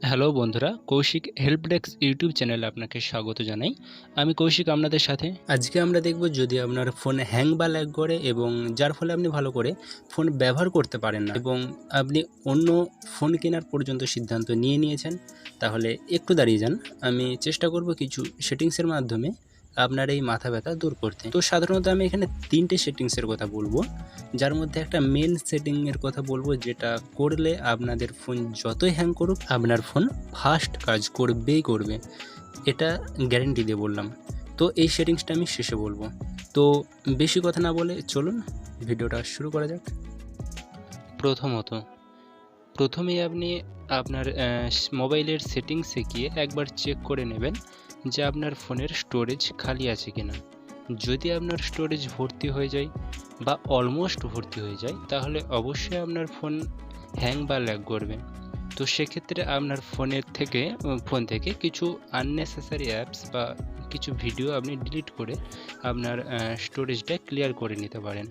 Hello বন্ধুরা, Kaushik help desk YouTube চ্যানেলে আপনাকে স্বাগত জানাই। আমি কৌশিক আপনাদের সাথে। আজকে আমরা দেখব যদি আপনার ফোন হ্যাং বা ল্যাগ করে এবং যার ফলে আপনি ভালো করে ফোন ব্যবহার করতে পারেন না এবং আপনি অন্য ফোন কেনার পর্যন্ত সিদ্ধান্ত নিয়ে নিয়েছেন, তাহলে একটু দাঁড়িয়ে যান। আমি চেষ্টা করব কিছু সেটিংসের মাধ্যমে আপনার এই মাথা ব্যথা দূর করতে। তো সাধারণত আমি এখানে 3টে সেটিংসের কথা বলবো, যার মধ্যে একটা মেন সেটিংয়ের কথা বলবো, যেটা করলে আপনাদের ফোন যতই হ্যাং করুক আপনার ফোন ফাস্ট কাজ করবেই করবে, এটা গ্যারেন্টি দিয়ে বললাম। তো এই সেটিংসটা আমি শেষে বলবো। তো বেশি কথা না বলে চলুন ভিডিওটা শুরু করা যাক। প্রথমেই আপনি আপনার মোবাইলের সেটিংসে গিয়ে একবার চেক করে নেবেন যে আপনার ফোনের স্টোরেজ খালি আছে কিনা। যদি আপনার স্টোরেজ ভর্তি হয়ে যায় বা অলমোস্ট ভর্তি হয়ে যায়, তাহলে অবশ্যই আপনার ফোন হ্যাং বা ল্যাগ করবে। তো সেক্ষেত্রে আপনার ফোন থেকে কিছু আননেসেসারি অ্যাপস বা কিছু ভিডিও আপনি ডিলিট করে আপনার স্টোরেজটা ক্লিয়ার করে নিতে পারেন।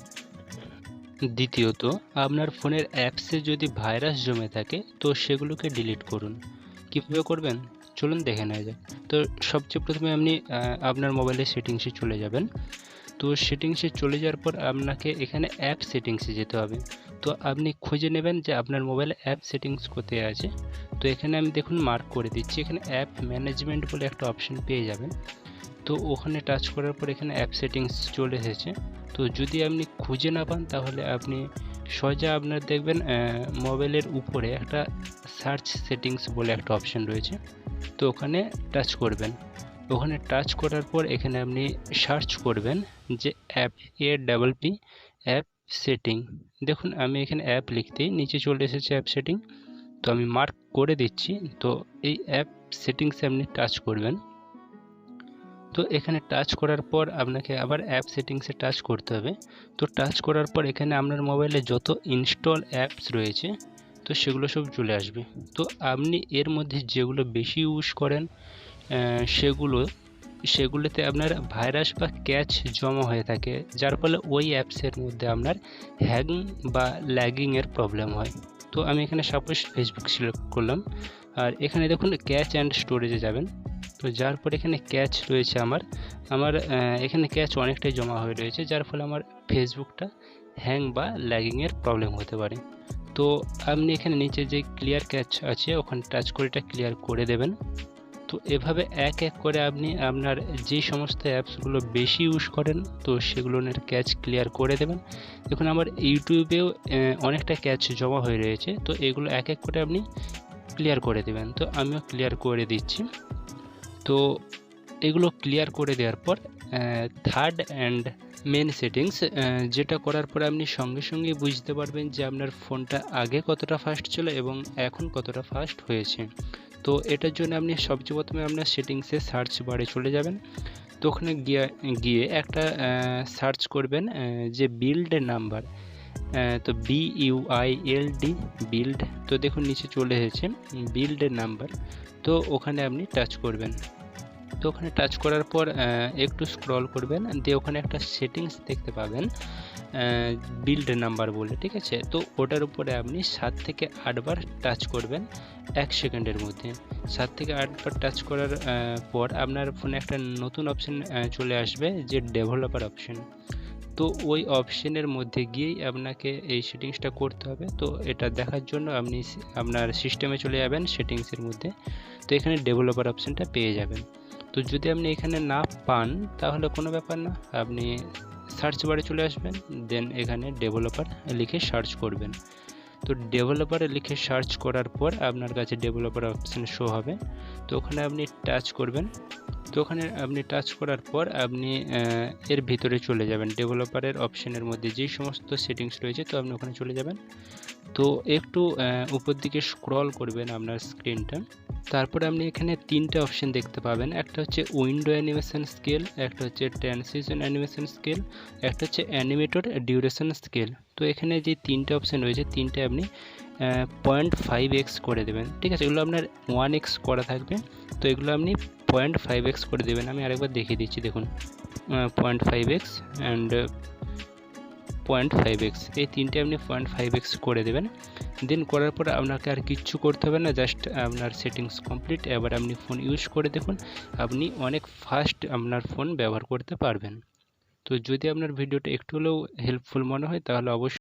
দ্বিতীয়ত, আপনার ফোনের অ্যাপসে যদি ভাইরাস জমে থাকে তো সেগুলোকে ডিলিট করুন। কীভাবে করবেন চলুন দেখে নেওয়া যাক। তো সবচেয়ে প্রথমে আপনি আপনার মোবাইলের সেটিংসে চলে যাবেন। তো সেটিংসে চলে যাওয়ার পর আপনাকে এখানে অ্যাপ সেটিংসে যেতে হবে। তো আপনি খুঁজে নেবেন যে আপনার মোবাইলে অ্যাপ সেটিংস কোথায় আছে। তো এখানে আমি দেখুন মার্ক করে দিচ্ছি, এখানে অ্যাপ ম্যানেজমেন্ট বলে একটা অপশন পেয়ে যাবেন। তো ওখানে টাচ করার পর এখানে অ্যাপ সেটিংস চলে এসেছে। তো যদি আপনি খুঁজে না পান তাহলে আপনি সোজা আপনার দেখবেন মোবাইলের উপরে একটা সার্চ সেটিংস বলে একটা অপশন রয়েছে। তো ওখানে টাচ করবেন। ওখানে টাচ করার পর এখানে আপনি সার্চ করবেন যে অ্যাপ সেটিং। দেখুন আমি এখানে অ্যাপ লিখতেই নিচে চলে এসেছে অ্যাপ সেটিং। তো আমি মার্ক করে দিচ্ছি। তো এই অ্যাপ সেটিংসে আপনি টাচ করবেন। তো এখানে টাচ করার পর আপনাকে আবার অ্যাপ সেটিংসে টাচ করতে হবে। তো টাচ করার পর এখানে আপনার মোবাইলে যত ইনস্টল অ্যাপস রয়েছে তো সেগুলো সব চলে আসবে। তো আপনি এর মধ্যে যেগুলো বেশি ইউজ করেন সেগুলোতে আপনার ভাইরাস বা ক্যাচ জমা হয়ে থাকে, যার ফলে ওই অ্যাপসের মধ্যে আপনার হ্যাং বা ল্যাগিংয়ের প্রবলেম হয়। তো আমি এখানে সাপোজ ফেসবুক সিলেক্ট করলাম, আর এখানে দেখুন ক্যাচ অ্যান্ড স্টোরেজে যাবেন। তো যার পর এখানে ক্যাচ রয়েছে আমার এখানে ক্যাচ অনেকটাই জমা হয়ে রয়েছে, যার ফলে আমার ফেসবুকটা হ্যাং বা ল্যাগিংয়ের প্রবলেম হতে পারে। তো আপনি এখানে নিচে যে ক্লিয়ার ক্যাচ আছে ওখানে টাচ করে এটা ক্লিয়ার করে দেবেন। তো এভাবে এক এক করে আপনি আপনার যে সমস্ত অ্যাপসগুলো বেশি ইউজ করেন তো সেগুলোর ক্যাচ ক্লিয়ার করে দেবেন। দেখুন আমার ইউটিউবেও অনেকটা ক্যাচ জমা হয়ে রয়েছে, তো এগুলো এক এক করে আপনি ক্লিয়ার করে দেবেন। তো আমিও ক্লিয়ার করে দিচ্ছি। তো এগুলো ক্লিয়ার করে দেওয়ার পর থার্ড অ্যান্ড মেন সেটিংস, যেটা করার পরে আপনি সঙ্গে সঙ্গে বুঝতে পারবেন যে আপনার ফোনটা আগে কতটা ফাস্ট ছিল এবং এখন কতটা ফাস্ট হয়েছে। তো এটার জন্য আপনি সবচেয়ে প্রথমে আপনার সেটিংসে সার্চ বারে চলে যাবেন। তো ওখানে গিয়ে একটা সার্চ করবেন যে বিল্ড নাম্বার। তো BUILD বিল্ড। তো দেখুন নিচে চলে এসেছে বিল্ড নাম্বার। তো ওখানে আপনি টাচ করবেন। তো ওখানে টাচ করার পর একটু স্ক্রল করবেন, দিয়ে ওখানে একটা সেটিংস দেখতে পাবেন বিল্ড নাম্বার বলে, ঠিক আছে। তো ওটার উপরে আপনি 7 থেকে 8 বার টাচ করবেন 1 সেকেন্ডের মধ্যে। 7 থেকে 8 বার টাচ করার পর আপনার ফোনে একটা নতুন অপশন চলে আসবে যে ডেভেলপার অপশন। তো ওই অপশনের মধ্যে গিয়েই আপনাকে এই সেটিংসটা করতে হবে। তো এটা দেখার জন্য আপনি আপনার সিস্টেমে চলে যাবেন সেটিংসের মধ্যে। তো এখানে ডেভেলপার অপশনটা পেয়ে যাবেন। তো যদি আপনি এখানে না পান তাহলে কোনো ব্যাপার না, আপনি সার্চ বারে চলে আসবেন, দেন এখানে ডেভেলপার লিখে সার্চ করবেন। তো ডেভেলপারে লিখে সার্চ করার পর আপনার কাছে ডেভেলপার অপশন শো হবে। তো ওখানে আপনি টাচ করবেন। তো ওখানে আপনি টাচ করার পর আপনি এর ভিতরে চলে যাবেন, ডেভেলপারের অপশনের মধ্যে যেই সমস্ত সেটিংস রয়েছে তো আপনি ওখানে চলে যাবেন। তো একটু উপর দিকে স্ক্রল করবেন আপনার স্ক্রিনটা। তারপরে আপনি এখানে 3টে অপশন দেখতে পাবেন, একটা হচ্ছে উইন্ডো অ্যানিমেশন স্কেল, একটা হচ্ছে ট্রানজিশন অ্যানিমেশন স্কেল, একটা হচ্ছে অ্যানিমেটর ডিউরেশন স্কেল। তো এখানে যে 3টে অপশন রয়েছে 3টে আপনি 0.5x করে দেবেন, ঠিক আছে। এগুলো আপনার 1x করা থাকবে, তো এগুলো আপনি 0.5x করে দেবেন। আমি আরেকবার দেখিয়ে দিচ্ছি, দেখুন 0.5x অ্যান্ড 0.5x, এই তিনটে আপনি 0.5x করে দেবেন। দেন করার পর আপনাকে আর কিচ্ছু করতে হবে না, জাস্ট আপনার সেটিংস কমপ্লিট। এবার আপনি ফোন ইউজ করে দেখুন, আপনি অনেক ফাস্ট আপনার ফোন ব্যবহার করতে পারবেন। তো যদি আপনার ভিডিওটা একটু হলেও হেল্পফুল মনে হয় তাহলে অবশ্যই